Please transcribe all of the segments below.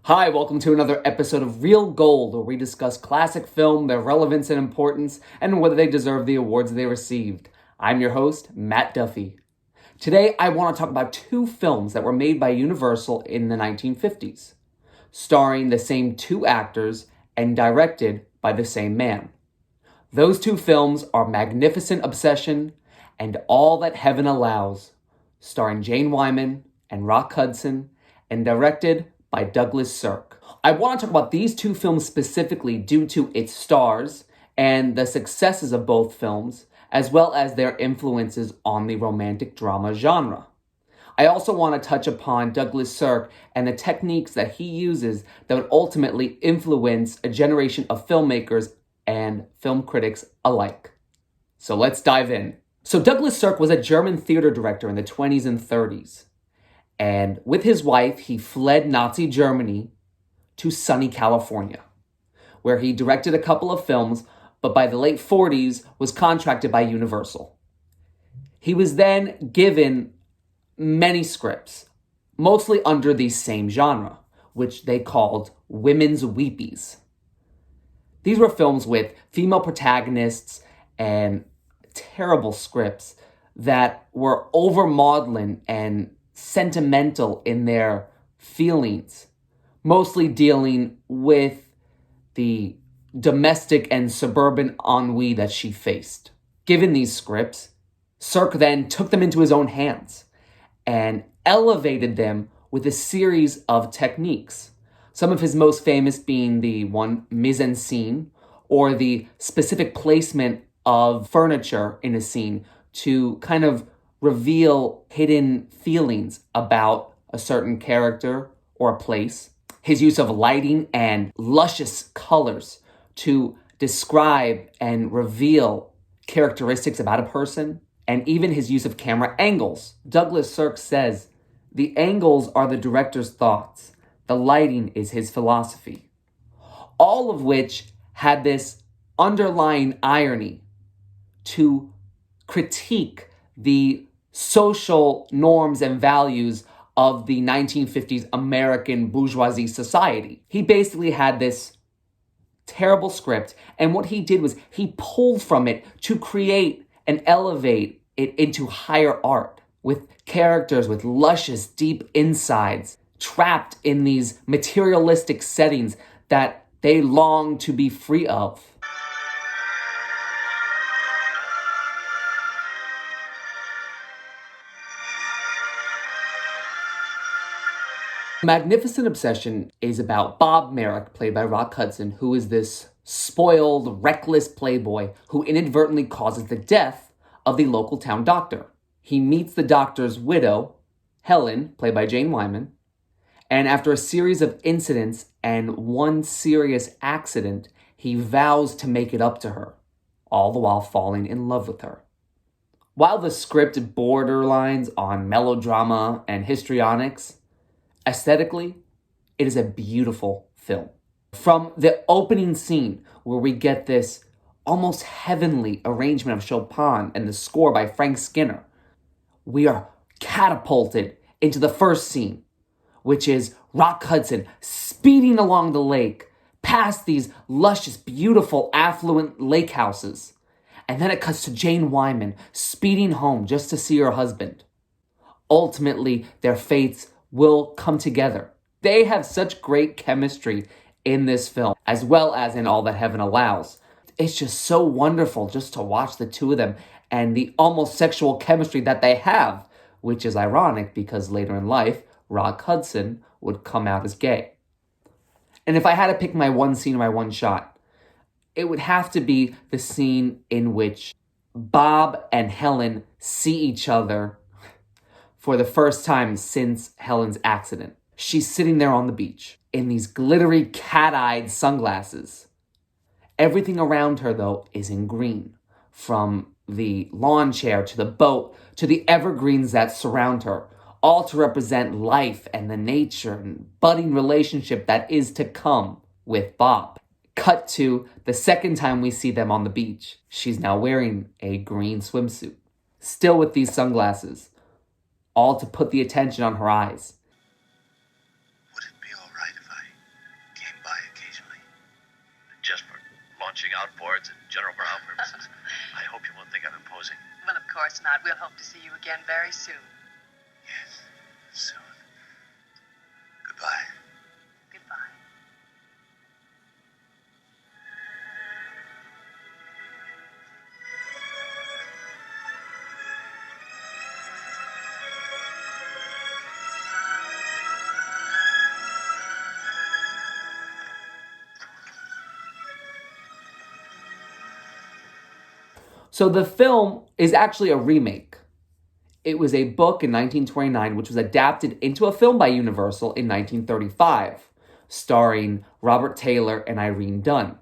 Hi, welcome to another episode of Real Gold, where we discuss classic film, their relevance and importance, and whether they deserve the awards they received. I'm your host, Matt Duffy. Today, I want to talk about two films that were made by Universal in the 1950s, starring the same two actors and directed by the same man. Those two films are Magnificent Obsession and All That Heaven Allows, starring Jane Wyman and Rock Hudson, and directed by Douglas Sirk. I want to talk about these two films specifically due to its stars and the successes of both films, as well as their influences on the romantic drama genre. I also want to touch upon Douglas Sirk and the techniques that he uses that would ultimately influence a generation of filmmakers and film critics alike. So let's dive in. So Douglas Sirk was a German theater director in the 20s and 30s. And with his wife, he fled Nazi Germany to sunny California, where he directed a couple of films, but by the late 40s was contracted by Universal. He was then given many scripts, mostly under the same genre, which they called women's weepies. These were films with female protagonists and terrible scripts that were over-maudlin and sentimental in their feelings, mostly dealing with the domestic and suburban ennui that she faced. Given these scripts, Sirk then took them into his own hands and elevated them with a series of techniques. Some of his most famous being the one mise en scene, or the specific placement of furniture in a scene to kind of reveal hidden feelings about a certain character or a place. His use of lighting and luscious colors to describe and reveal characteristics about a person, and even his use of camera angles. Douglas Sirk says, "The angles are the director's thoughts. The lighting is his philosophy." All of which had this underlying irony to critique the social norms and values of the 1950s American bourgeoisie society. He basically had this terrible script, and what he did was he pulled from it to create and elevate it into higher art, with characters with luscious, deep insides, trapped in these materialistic settings that they long to be free of. Magnificent Obsession is about Bob Merrick, played by Rock Hudson, who is this spoiled, reckless playboy who inadvertently causes the death of the local town doctor. He meets the doctor's widow, Helen, played by Jane Wyman, and after a series of incidents and one serious accident, he vows to make it up to her, all the while falling in love with her. While the script borderlines on melodrama and histrionics, aesthetically, it is a beautiful film. From the opening scene, where we get this almost heavenly arrangement of Chopin and the score by Frank Skinner, we are catapulted into the first scene, which is Rock Hudson speeding along the lake, past these luscious, beautiful, affluent lake houses. And then it cuts to Jane Wyman speeding home just to see her husband. Ultimately, their fates will come together. They have such great chemistry in this film, as well as in All That Heaven Allows. It's just so wonderful just to watch the two of them and the almost sexual chemistry that they have, which is ironic because later in life, Rock Hudson would come out as gay. And if I had to pick my one scene or my one shot, it would have to be the scene in which Bob and Helen see each other for the first time since Helen's accident. She's sitting there on the beach in these glittery cat-eyed sunglasses. Everything around her, though, is in green, from the lawn chair to the boat to the evergreens that surround her, all to represent life and the nature and budding relationship that is to come with Bob. Cut to the second time we see them on the beach. She's now wearing a green swimsuit, still with these sunglasses, all to put the attention on her eyes. Would it be all right if I outboards and general morale purposes. I hope you won't think I'm imposing. Well, of course not. We'll hope to see you again very soon. Yes, soon. Goodbye. Goodbye. So the film is actually a remake. It was a book in 1929, which was adapted into a film by Universal in 1935, starring Robert Taylor and Irene Dunne.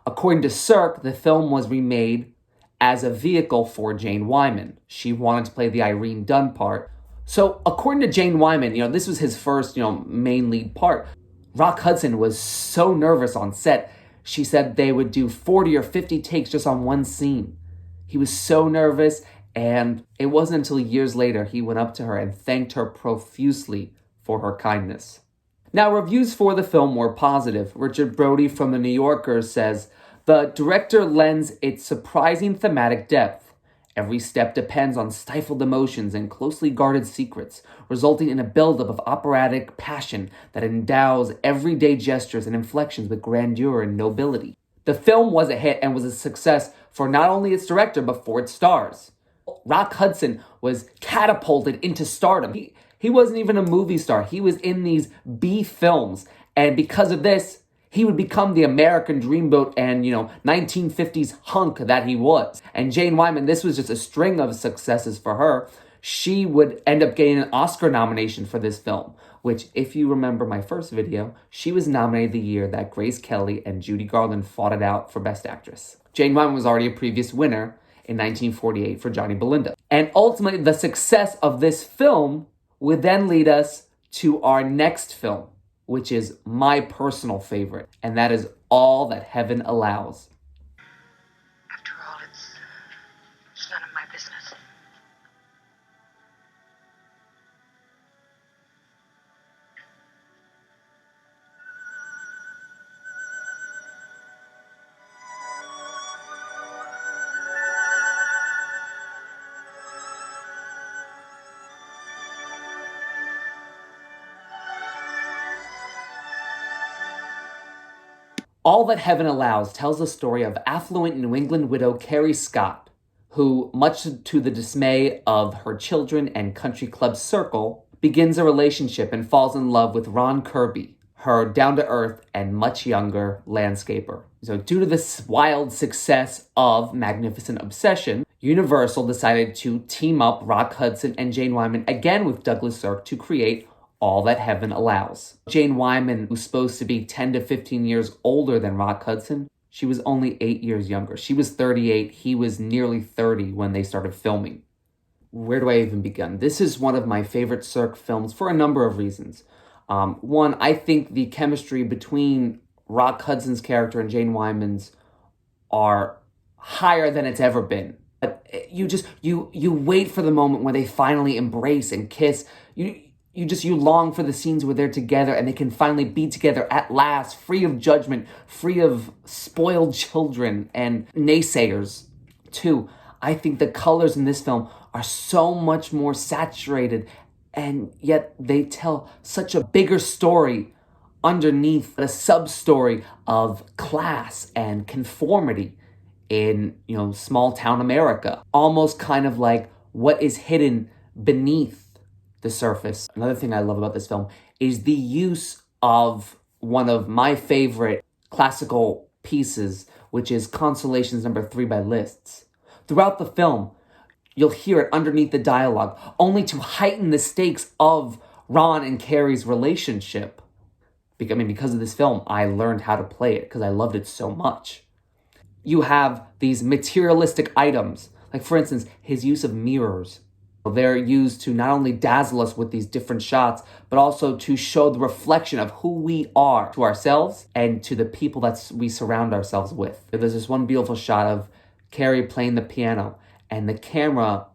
According to Sirk, the film was remade as a vehicle for Jane Wyman. She wanted to play the Irene Dunne part. So according to Jane Wyman, this was his first, main lead part. Rock Hudson was so nervous on set, she said they would do 40 or 50 takes just on one scene. He was so nervous, and it wasn't until years later he went up to her and thanked her profusely for her kindness. Now, reviews for the film were positive. Richard Brody from The New Yorker says, "The director lends its surprising thematic depth. Every step depends on stifled emotions and closely guarded secrets, resulting in a buildup of operatic passion that endows everyday gestures and inflections with grandeur and nobility." The film was a hit and was a success for not only its director, but for its stars. Rock Hudson was catapulted into stardom. He wasn't even a movie star. He was in these B films. And because of this, he would become the American dreamboat and, 1950s hunk that he was. And Jane Wyman, this was just a string of successes for her. She would end up getting an Oscar nomination for this film, which, if you remember my first video, she was nominated the year that Grace Kelly and Judy Garland fought it out for Best Actress. Jane Wyman was already a previous winner in 1948 for Johnny Belinda. And ultimately, the success of this film would then lead us to our next film, which is my personal favorite, and that is All That Heaven Allows. After all, it's none of my business. All That Heaven Allows tells the story of affluent New England widow Carrie Scott, who, much to the dismay of her children and country club circle, begins a relationship and falls in love with Ron Kirby, her down-to-earth and much younger landscaper. So due to this wild success of Magnificent Obsession, Universal decided to team up Rock Hudson and Jane Wyman again with Douglas Sirk to create All That Heaven Allows. Jane Wyman was supposed to be 10 to 15 years older than Rock Hudson. She was only 8 years younger. She was 38. He was nearly 30 when they started filming. Where do I even begin? This is one of my favorite Sirk films for a number of reasons. One, I think the chemistry between Rock Hudson's character and Jane Wyman's are higher than it's ever been. But you wait for the moment when they finally embrace and kiss. You long for the scenes where they're together and they can finally be together at last, free of judgment, free of spoiled children and naysayers. Two, I think the colors in this film are so much more saturated, and yet they tell such a bigger story underneath a sub-story of class and conformity in, small town America. Almost kind of like what is hidden beneath the surface. Another thing I love about this film is the use of one of my favorite classical pieces, which is Consolations No. 3 by Liszt. Throughout the film, you'll hear it underneath the dialogue, only to heighten the stakes of Ron and Carrie's relationship. Because of this film, I learned how to play it because I loved it so much. You have these materialistic items, like for instance, his use of mirrors. They're used to not only dazzle us with these different shots, but also to show the reflection of who we are to ourselves and to the people that we surround ourselves with. There's this one beautiful shot of Carrie playing the piano, and the camera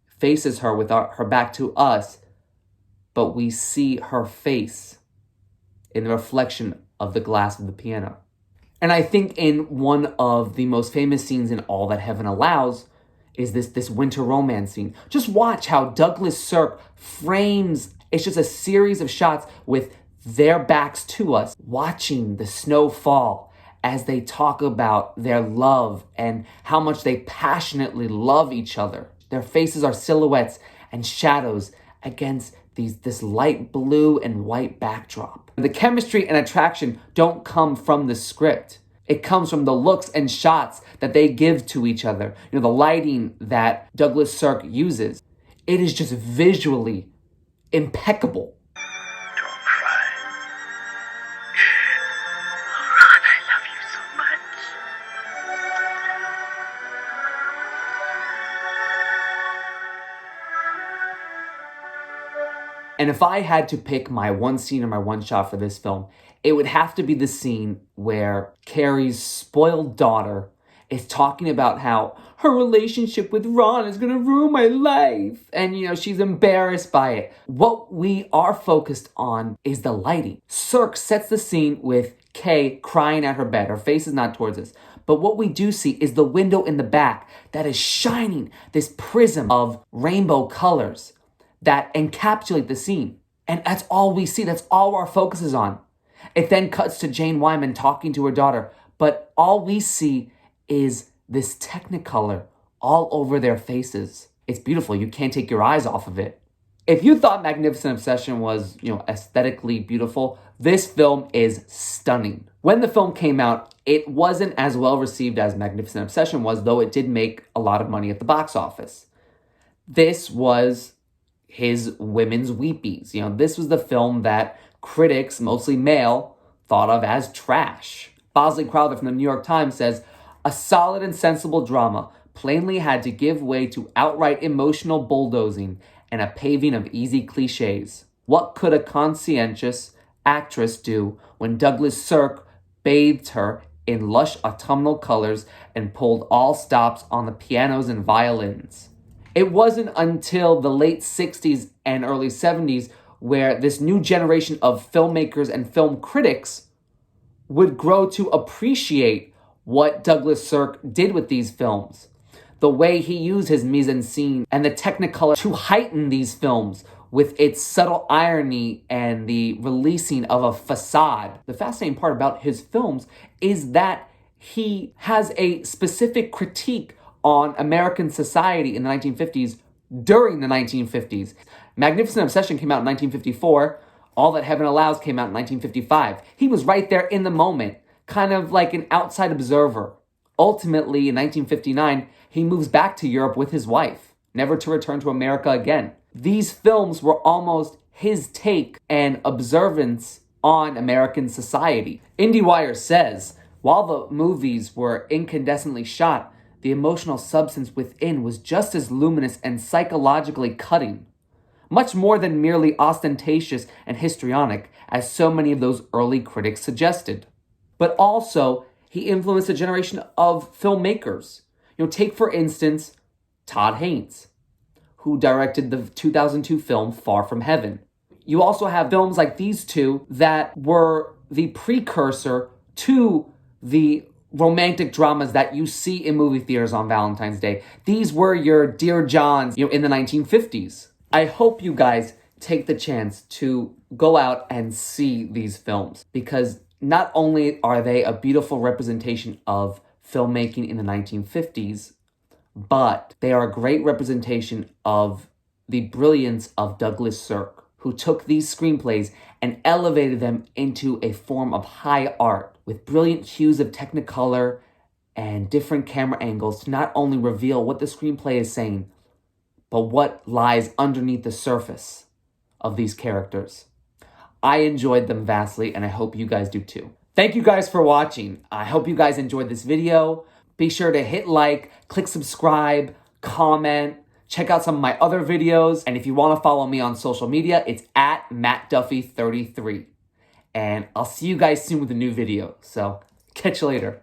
faces her with her back to us, but we see her face in the reflection of the glass of the piano. And I think in one of the most famous scenes in All That Heaven Allows is this winter romance scene. Just watch how Douglas Sirk frames, it's just a series of shots with their backs to us, watching the snow fall as they talk about their love and how much they passionately love each other. Their faces are silhouettes and shadows against this light blue and white backdrop. The chemistry and attraction don't come from the script. It comes from the looks and shots that they give to each other. You know, the lighting that Douglas Sirk uses. It is just visually impeccable. Don't cry. Ron, I love you so much. And if I had to pick my one scene or my one shot for this film, it would have to be the scene where Carrie's spoiled daughter is talking about how her relationship with Ron is going to ruin my life. And, you know, she's embarrassed by it. What we are focused on is the lighting. Sirk sets the scene with Kay crying at her bed. Her face is not towards us. But what we do see is the window in the back that is shining this prism of rainbow colors that encapsulate the scene. And that's all we see. That's all our focus is on. It then cuts to Jane Wyman talking to her daughter, but all we see is this technicolor all over their faces. It's beautiful. You can't take your eyes off of it. If you thought Magnificent Obsession was, aesthetically beautiful, this film is stunning. When the film came out, it wasn't as well received as Magnificent Obsession was, though it did make a lot of money at the box office. This was his women's weepies. This was the film that critics, mostly male, thought of as trash. Bosley Crowther from the New York Times says, "A solid and sensible drama plainly had to give way to outright emotional bulldozing and a paving of easy cliches. What could a conscientious actress do when Douglas Sirk bathed her in lush autumnal colors and pulled all stops on the pianos and violins?" It wasn't until the late 60s and early 70s where this new generation of filmmakers and film critics would grow to appreciate what Douglas Sirk did with these films. The way he used his mise-en-scene and the technicolor to heighten these films with its subtle irony and the releasing of a facade. The fascinating part about his films is that he has a specific critique on American society in the 1950s during the 1950s. Magnificent Obsession came out in 1954. All That Heaven Allows came out in 1955. He was right there in the moment, kind of like an outside observer. Ultimately, in 1959, he moves back to Europe with his wife, never to return to America again. These films were almost his take and observance on American society. IndieWire says, while the movies were incandescently shot, the emotional substance within was just as luminous and psychologically cutting. Much more than merely ostentatious and histrionic, as so many of those early critics suggested. But also, he influenced a generation of filmmakers. Take for instance, Todd Haynes, who directed the 2002 film Far From Heaven. You also have films like these two that were the precursor to the romantic dramas that you see in movie theaters on Valentine's Day. These were your Dear Johns, in the 1950s. I hope you guys take the chance to go out and see these films, because not only are they a beautiful representation of filmmaking in the 1950s, but they are a great representation of the brilliance of Douglas Sirk, who took these screenplays and elevated them into a form of high art with brilliant hues of technicolor and different camera angles to not only reveal what the screenplay is saying, but what lies underneath the surface of these characters. I enjoyed them vastly, and I hope you guys do too. Thank you guys for watching. I hope you guys enjoyed this video. Be sure to hit like, click subscribe, comment, check out some of my other videos. And if you want to follow me on social media, it's at MattDuffy33. And I'll see you guys soon with a new video. So catch you later.